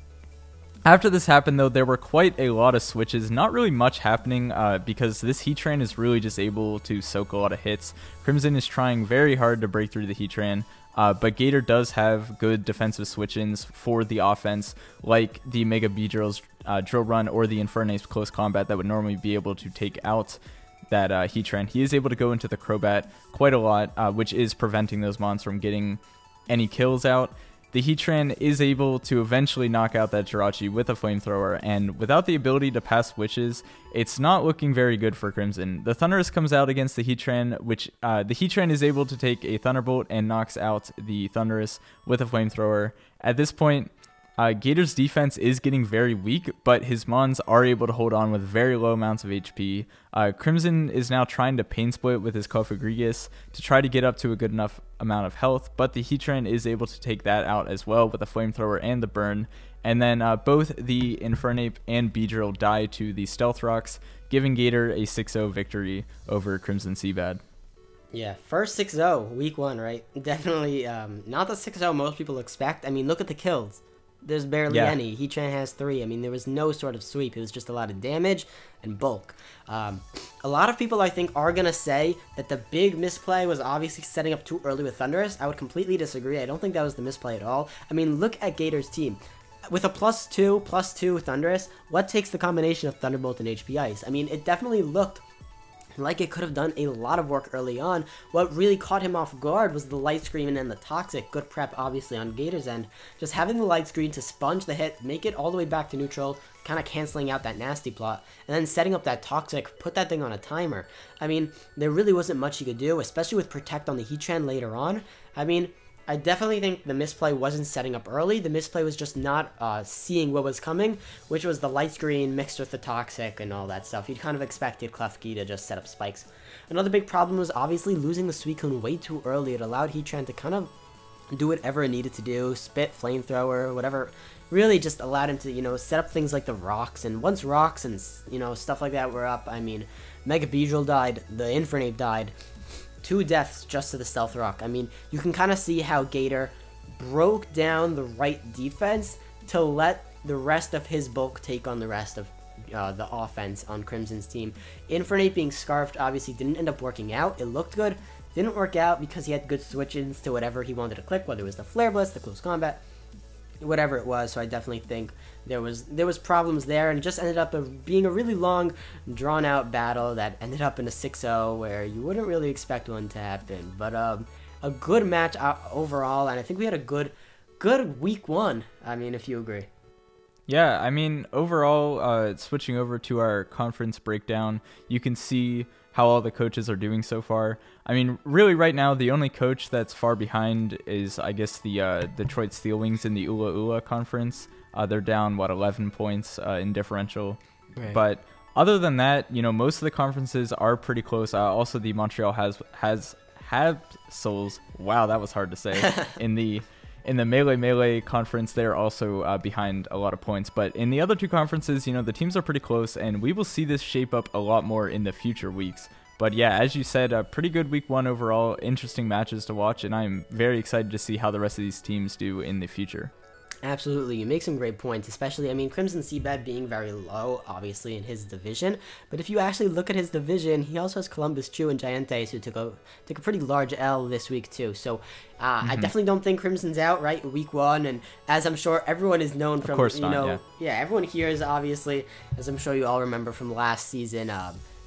After this happened, though, there were quite a lot of switches. Not really much happening because this Heatran is really just able to soak a lot of hits. Crimson is trying very hard to break through the Heatran, but Gator does have good defensive switch-ins for the offense, like the Mega Beedrill's Drill Run or the Infernape's Close Combat that would normally be able to take out that Heatran. He is able to go into the Crobat quite a lot, which is preventing those mons from getting any kills out. The Heatran is able to eventually knock out that Jirachi with a Flamethrower, and without the ability to pass switches, it's not looking very good for Crimson. The Thundurus comes out against the Heatran, which the Heatran is able to take a Thunderbolt and knocks out the Thundurus with a Flamethrower. At this point, Gator's defense is getting very weak, but his Mons are able to hold on with very low amounts of HP. Crimson is now trying to Pain Split with his Kofagrigus to try to get up to a good enough amount of health, but the Heatran is able to take that out as well with the Flamethrower and the Burn. And then both the Infernape and Beedrill die to the Stealth Rocks, giving Gator a 6-0 victory over Crimson Seabad.
Yeah, first 6-0, week 1, right? Definitely not the 6-0 most people expect. I mean, look at the kills. There's barely any. Heatran has 3. I mean, there was no sort of sweep. It was just a lot of damage and bulk. A lot of people, I think, are going to say that the big misplay was obviously setting up too early with Thundurus. I would completely disagree. I don't think that was the misplay at all. I mean, look at Gator's team. With a +2 Thundurus, what takes the combination of Thunderbolt and HP Ice? I mean, it definitely looked like it could have done a lot of work early on. What really caught him off guard was the Light Screen and the Toxic. Good prep, obviously, on Gator's end. Just having the Light Screen to sponge the hit, make it all the way back to neutral, kind of canceling out that Nasty Plot, and then setting up that Toxic, put that thing on a timer. I mean, there really wasn't much he could do, especially with Protect on the Heatran later on. I mean, I definitely think the misplay wasn't setting up early. The misplay was just not seeing what was coming, which was the Light Screen mixed with the Toxic and all that stuff. You'd kind of expected Klefki to just set up spikes. Another big problem was obviously losing the Suicune way too early. It allowed Heatran to kind of do whatever it needed to do, spit, Flamethrower, whatever. Really just allowed him to, set up things like the rocks. And once rocks and, stuff like that were up, I mean, Mega Beedrill died, the Infernape died. 2 deaths just to the Stealth Rock. I mean, you can kind of see how Gator broke down the right defense to let the rest of his bulk take on the rest of the offense on Crimson's team. Infernape being Scarfed obviously didn't end up working out. It looked good. Didn't work out because he had good switch-ins to whatever he wanted to click, whether it was the Flare Blitz, the Close Combat, whatever it was. So I definitely think there was problems there, and it just ended up being a really long, drawn-out battle that ended up in a 6-0 where you wouldn't really expect one to happen. But a good match overall, and I think we had a good week 1. I mean, if you agree.
Yeah, I mean, overall, switching over to our conference breakdown, you can see how all the coaches are doing so far. I mean, really right now, the only coach that's far behind is, I guess, the Detroit Steel Wings in the Ula Ula conference. They're down, 11 points in differential.
Right.
But other than that, most of the conferences are pretty close. Also, the Montreal has Souls. Wow, that was hard to say. In the Melee conference, they're also behind a lot of points. But in the other two conferences, the teams are pretty close, and we will see this shape up a lot more in the future weeks. But yeah, as you said, a pretty good week 1 overall, interesting matches to watch, and I'm very excited to see how the rest of these teams do in the future.
Absolutely, you make some great points, especially, I mean, Crimson Seabed being very low, obviously, in his division, but if you actually look at his division, he also has Columbus True and Giants, who took a pretty large L this week, too, so I definitely don't think Crimson's out, right, week 1, and as I'm sure everyone is known from, yeah, everyone here is obviously, as I'm sure you all remember from last season,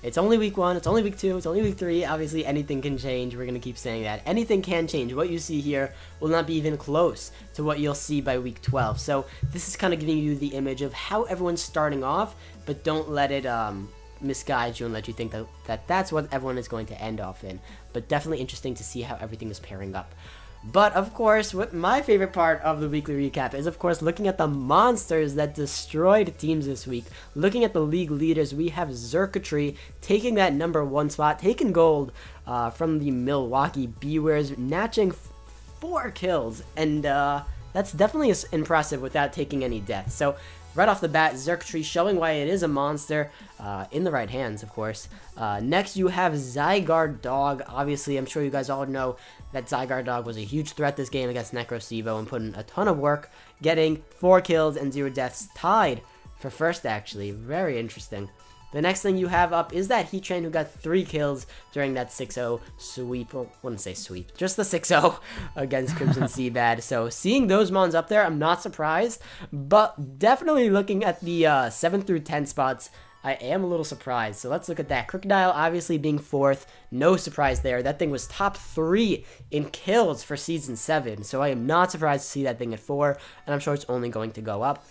it's only week 1, it's only week 2, it's only week 3. Obviously, anything can change. We're going to keep saying that. Anything can change. What you see here will not be even close to what you'll see by week 12. So this is kind of giving you the image of how everyone's starting off, but don't let it misguide you and let you think that's what everyone is going to end off in. But definitely interesting to see how everything is pairing up. But, of course, what my favorite part of the weekly recap is, of course, looking at the monsters that destroyed teams this week. Looking at the league leaders, we have Jirachi taking that #1 spot, taking gold from the Milwaukee Bewares, natching 4 kills. And that's definitely impressive without taking any deaths. So, right off the bat, Jirachi showing why it is a monster, in the right hands, of course. Next, you have Zygarde Dog. Obviously, I'm sure you guys all know that Zygarde Dog was a huge threat this game against Necrosivo and put in a ton of work, getting 4 kills and 0 deaths, tied for first, actually. Very interesting. The next thing you have up is that Heatran, who got 3 kills during that 6-0 sweep. Well, I wouldn't say sweep, just the 6-0 against Crimson Seabed. So seeing those mons up there, I'm not surprised, but definitely looking at the 7 through 10 spots, I am a little surprised. So let's look at that. Crocodile obviously being 4th. No surprise there. That thing was top 3 in kills for Season 7. So I am not surprised to see that thing at 4. And I'm sure it's only going to go up.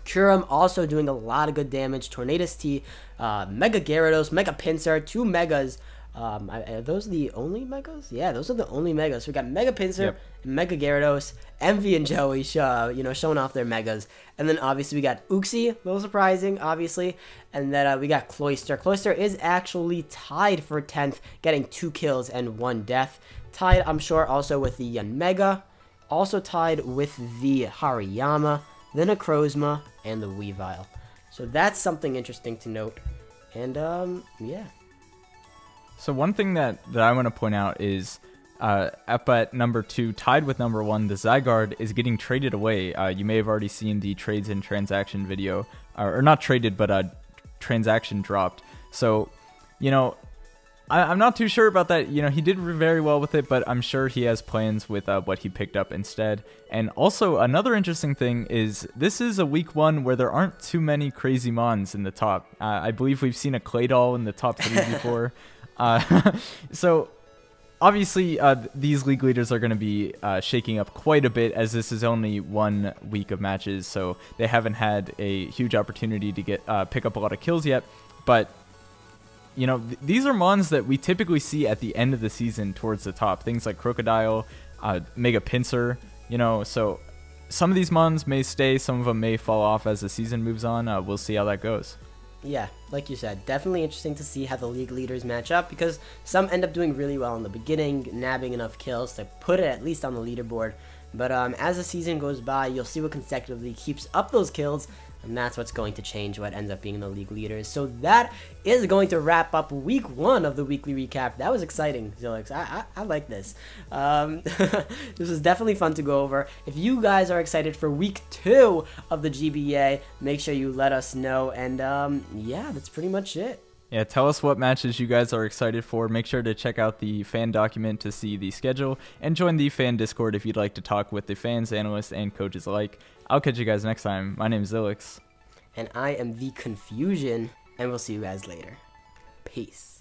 Kurum also doing a lot of good damage. Tornadus T, Mega Gyarados, Mega Pinsir, 2 Megas. Are those the only Megas? Yeah, those are the only Megas. So we got Mega Pinsir, and Mega Gyarados, Envy and Joey, showing off their Megas. And then obviously we got Uxie, a little surprising, obviously. And then we got Cloyster. Cloyster is actually tied for 10th, getting 2 kills and 1 death. Tied, I'm sure, also with the Yanmega. Also tied with the Hariyama, the Necrozma, and the Weavile. So that's something interesting to note. And, yeah.
So one thing that I want to point out is up at #2, tied with #1, the Zygarde is getting traded away. You may have already seen the trades and transaction video, or not traded, but transaction dropped. So, I'm not too sure about that. He did very well with it, but I'm sure he has plans with what he picked up instead. And also, another interesting thing is this is a week 1 where there aren't too many crazy mons in the top. I believe we've seen a Claydol in the top 3 before. So obviously these league leaders are going to be shaking up quite a bit, as this is only 1 week of matches, so they haven't had a huge opportunity to get pick up a lot of kills yet. But these are mons that we typically see at the end of the season towards the top, things like Crocodile, Mega Pinsir, so some of these mons may stay, some of them may fall off as the season moves on. We'll see how that goes.
Yeah, like you said, definitely interesting to see how the league leaders match up, because some end up doing really well in the beginning, nabbing enough kills to put it at least on the leaderboard. But as the season goes by, you'll see what consecutively keeps up those kills, and that's what's going to change what ends up being the league leaders. So that is going to wrap up week 1 of the weekly recap. That was exciting, Zilix. I like this. This was definitely fun to go over. If you guys are excited for week 2 of the GBA, make sure you let us know. And yeah, that's pretty much it.
Yeah, tell us what matches you guys are excited for. Make sure to check out the fan document to see the schedule, and join the fan Discord if you'd like to talk with the fans, analysts, and coaches alike. I'll catch you guys next time. My name is Zilix.
And I am the Confusion, and we'll see you guys later. Peace.